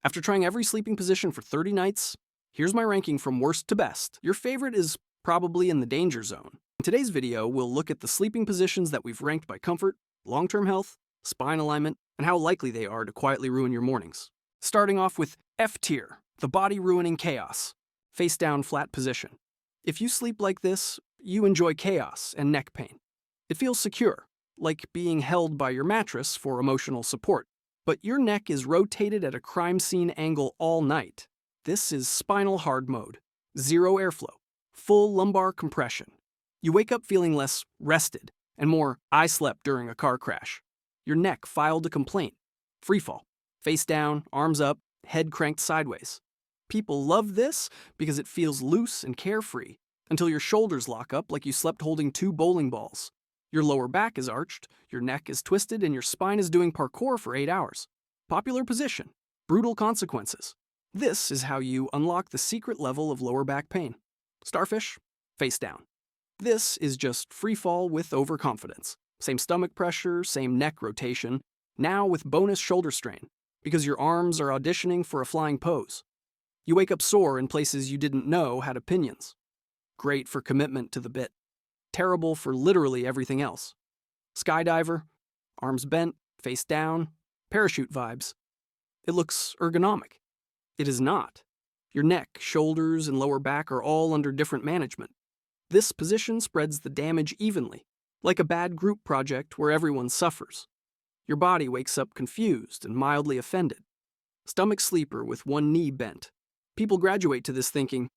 After trying every sleeping position for 30 nights, here's my ranking from worst to best. Your favorite is probably in the danger zone. In today's video, we'll look at the sleeping positions that we've ranked by comfort, long-term health, spine alignment, and how likely they are to quietly ruin your mornings. Starting off with F tier, the body-ruining chaos. Face down flat position. If you sleep like this, you enjoy chaos and neck pain. It feels secure, like being held by your mattress for emotional support. But your neck is rotated at a crime scene angle all night. This is spinal hard mode. Zero airflow. Full lumbar compression. You wake up feeling less rested and more I slept during a car crash. Your neck filed a complaint. Freefall. Face down, arms up, head cranked sideways. People love this because it feels loose and carefree until your shoulders lock up like you slept holding 2 bowling balls. Your lower back is arched, your neck is twisted, and your spine is doing parkour for 8 hours. Popular position. Brutal consequences. This is how you unlock the secret level of lower back pain. Starfish. Face down. This is just free fall with overconfidence. Same stomach pressure, same neck rotation, now with bonus shoulder strain, because your arms are auditioning for a flying pose. You wake up sore in places you didn't know had opinions. Great for commitment to the bit. Terrible for literally everything else. Skydiver, arms bent, face down, parachute vibes. It looks ergonomic. It is not. Your neck, shoulders, and lower back are all under different management. This position spreads the damage evenly, like a bad group project where everyone suffers. Your body wakes up confused and mildly offended. Stomach sleeper with one knee bent. People graduate to this thinking,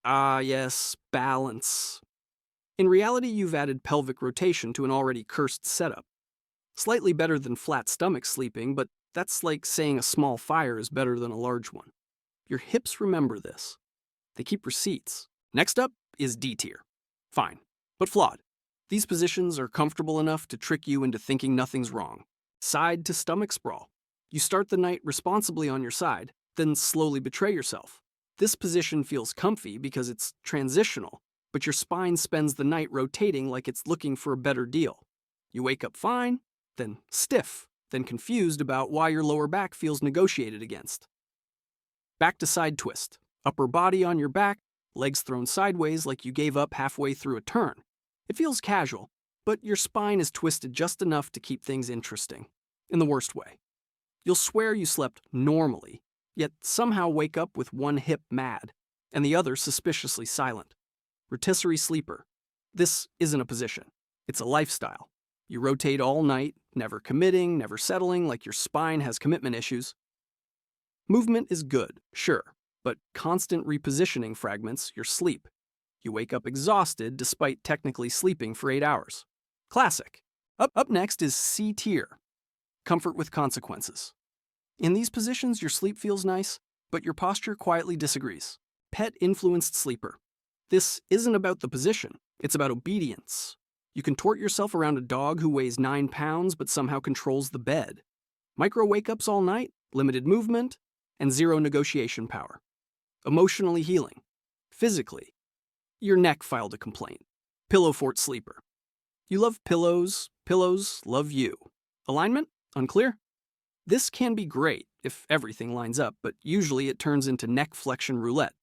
ah yes, balance. In reality, you've added pelvic rotation to an already cursed setup. Slightly better than flat stomach sleeping, but that's like saying a small fire is better than a large one. Your hips remember this. They keep receipts. Next up is D tier. Fine, but flawed. These positions are comfortable enough to trick you into thinking nothing's wrong. Side to stomach sprawl. You start the night responsibly on your side, then slowly betray yourself. This position feels comfy because it's transitional, but your spine spends the night rotating like it's looking for a better deal. You wake up fine, then stiff, then confused about why your lower back feels negotiated against. Back to side twist. Upper body on your back, legs thrown sideways like you gave up halfway through a turn. It feels casual, but your spine is twisted just enough to keep things interesting, in the worst way. You'll swear you slept normally, yet somehow wake up with one hip mad, and the other suspiciously silent. Rotisserie sleeper. This isn't a position. It's a lifestyle. You rotate all night, never committing, never settling, like your spine has commitment issues. Movement is good, sure, but constant repositioning fragments your sleep. You wake up exhausted despite technically sleeping for 8 hours. Classic. Up next is C tier. Comfort with consequences. In these positions, your sleep feels nice, but your posture quietly disagrees. Pet-influenced sleeper. This isn't about the position, it's about obedience. You contort yourself around a dog who weighs 9 pounds but somehow controls the bed. Micro wake-ups all night, limited movement, and zero negotiation power. Emotionally healing. Physically. Your neck filed a complaint. Pillow fort sleeper. You love pillows, pillows love you. Alignment? Unclear? This can be great if everything lines up, but usually it turns into neck flexion roulette.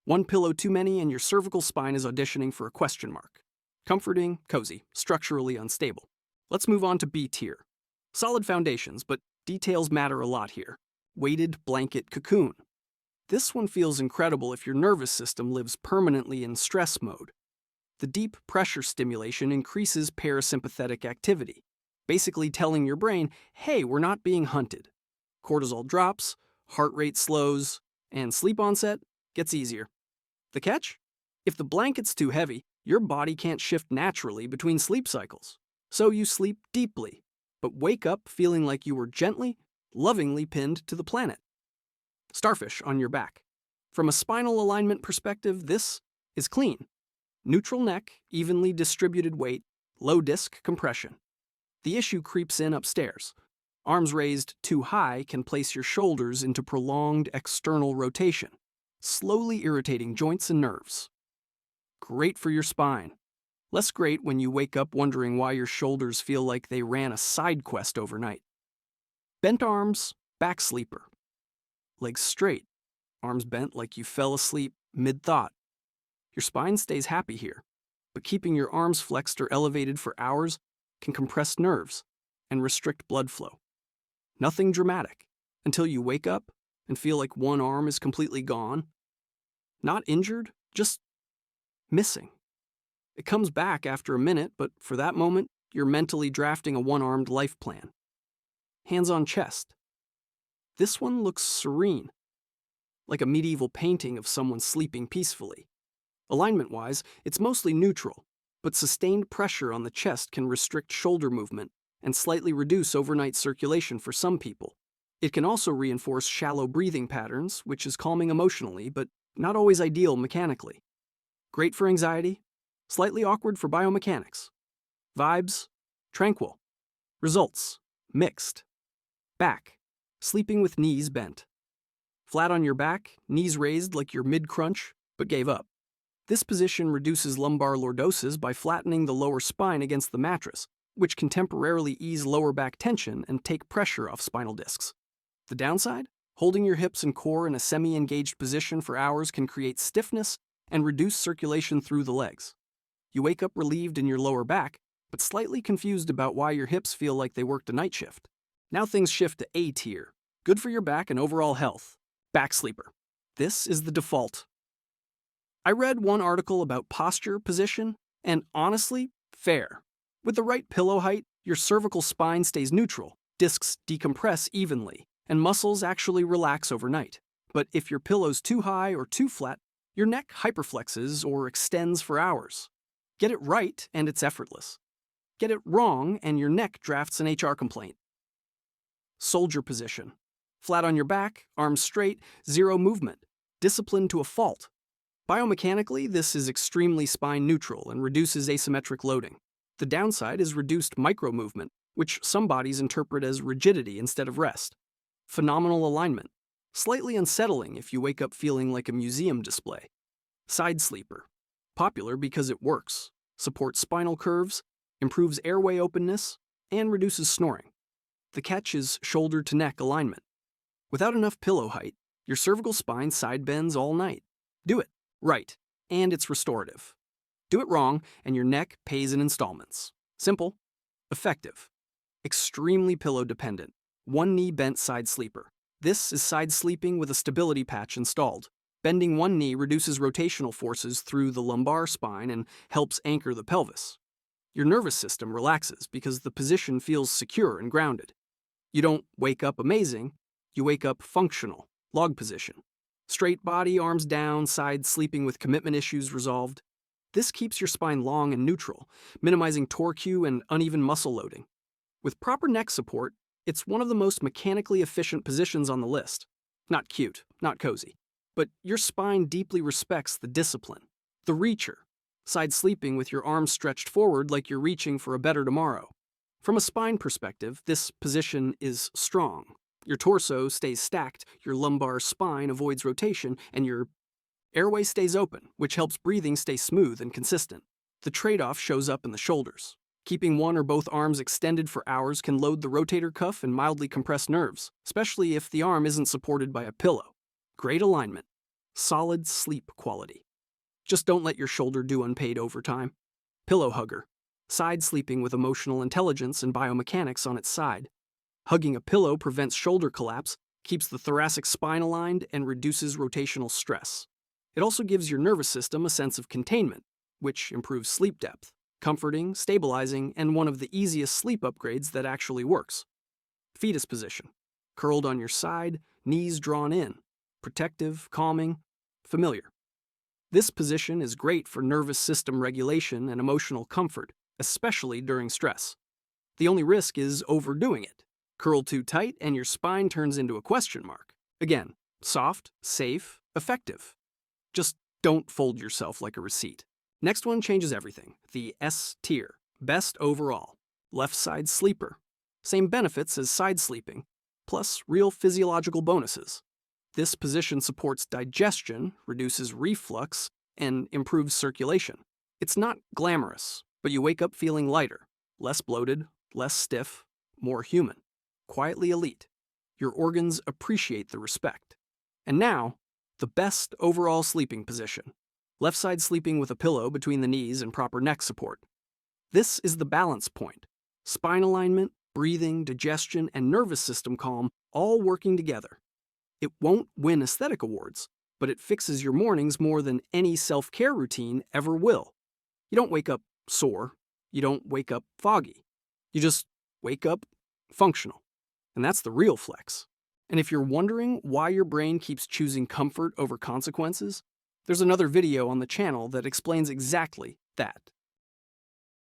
One pillow too many and your cervical spine is auditioning for a question mark. Comforting, cozy, structurally unstable. Let's move on to B tier. Solid foundations, but details matter a lot here. Weighted blanket cocoon. This one feels incredible if your nervous system lives permanently in stress mode. The deep pressure stimulation increases parasympathetic activity, basically telling your brain, hey, we're not being hunted. Cortisol drops, heart rate slows, and sleep onset gets easier. The catch? If the blanket's too heavy, your body can't shift naturally between sleep cycles. So you sleep deeply, but wake up feeling like you were gently, lovingly pinned to the planet. Starfish on your back. From a spinal alignment perspective, this is clean. Neutral neck, evenly distributed weight, low disc compression. The issue creeps in upstairs. Arms raised too high can place your shoulders into prolonged external rotation, slowly irritating joints and nerves. Great for your spine. Less great when you wake up wondering why your shoulders feel like they ran a side quest overnight. Bent arms, back sleeper. Legs straight, arms bent like you fell asleep mid-thought. Your spine stays happy here, but keeping your arms flexed or elevated for hours can compress nerves and restrict blood flow. Nothing dramatic until you wake up and feel like one arm is completely gone. Not injured, just missing. It comes back after a minute, but for that moment, you're mentally drafting a one-armed life plan. Hands on chest. This one looks serene, like a medieval painting of someone sleeping peacefully. Alignment-wise, it's mostly neutral, but sustained pressure on the chest can restrict shoulder movement and slightly reduce overnight circulation for some people. It can also reinforce shallow breathing patterns, which is calming emotionally, but not always ideal mechanically. Great for anxiety, slightly awkward for biomechanics. Vibes, tranquil. Results, mixed. Back, sleeping with knees bent. Flat on your back, knees raised like you're mid-crunch, but gave up. This position reduces lumbar lordosis by flattening the lower spine against the mattress, which can temporarily ease lower back tension and take pressure off spinal discs. The downside? Holding your hips and core in a semi-engaged position for hours can create stiffness and reduce circulation through the legs. You wake up relieved in your lower back, but slightly confused about why your hips feel like they worked a night shift. Now things shift to A tier. Good for your back and overall health. Back sleeper. This is the default. I read one article about posture position, and honestly, fair. With the right pillow height, your cervical spine stays neutral, discs decompress evenly, and muscles actually relax overnight. But if your pillow's too high or too flat, your neck hyperflexes or extends for hours. Get it right, and it's effortless. Get it wrong, and your neck drafts an HR complaint. Soldier position. Flat on your back, arms straight, zero movement. Discipline to a fault. Biomechanically, this is extremely spine neutral and reduces asymmetric loading. The downside is reduced micro-movement, which some bodies interpret as rigidity instead of rest. Phenomenal alignment. Slightly unsettling if you wake up feeling like a museum display. Side sleeper. Popular because it works, supports spinal curves, improves airway openness, and reduces snoring. The catch is shoulder to neck alignment. Without enough pillow height, your cervical spine side bends all night. Do it right, and it's restorative. Do it wrong, and your neck pays in installments. Simple, effective, extremely pillow dependent. One knee bent side sleeper. This is side sleeping with a stability patch installed. Bending one knee reduces rotational forces through the lumbar spine and helps anchor the pelvis. Your nervous system relaxes because the position feels secure and grounded. You don't wake up amazing, you wake up functional, log position. Straight body, arms down, side sleeping with commitment issues resolved. This keeps your spine long and neutral, minimizing torque and uneven muscle loading. With proper neck support, it's one of the most mechanically efficient positions on the list. Not cute, not cozy. But your spine deeply respects the discipline. The reacher, side sleeping with your arms stretched forward like you're reaching for a better tomorrow. From a spine perspective, this position is strong. Your torso stays stacked, your lumbar spine avoids rotation, and your airway stays open, which helps breathing stay smooth and consistent. The trade-off shows up in the shoulders. Keeping one or both arms extended for hours can load the rotator cuff and mildly compress nerves, especially if the arm isn't supported by a pillow. Great alignment. Solid sleep quality. Just don't let your shoulder do unpaid overtime. Pillow hugger. Side sleeping with emotional intelligence and biomechanics on its side. Hugging a pillow prevents shoulder collapse, keeps the thoracic spine aligned, and reduces rotational stress. It also gives your nervous system a sense of containment, which improves sleep depth, comforting, stabilizing, and one of the easiest sleep upgrades that actually works. Fetus position. Curled on your side, knees drawn in. Protective, calming, familiar. This position is great for nervous system regulation and emotional comfort, especially during stress. The only risk is overdoing it. Curl too tight and your spine turns into a question mark. Again, soft, safe, effective. Just don't fold yourself like a receipt. Next one changes everything. The S tier. Best overall. Left side sleeper. Same benefits as side sleeping, plus real physiological bonuses. This position supports digestion, reduces reflux, and improves circulation. It's not glamorous, but you wake up feeling lighter, less bloated, less stiff, more human. Quietly elite. Your organs appreciate the respect. And now, the best overall sleeping position. Left side sleeping with a pillow between the knees and proper neck support. This is the balance point. Spine alignment, breathing, digestion, and nervous system calm all working together. It won't win aesthetic awards, but it fixes your mornings more than any self-care routine ever will. You don't wake up sore. You don't wake up foggy. You just wake up functional. And that's the real flex. And if you're wondering why your brain keeps choosing comfort over consequences, there's another video on the channel that explains exactly that.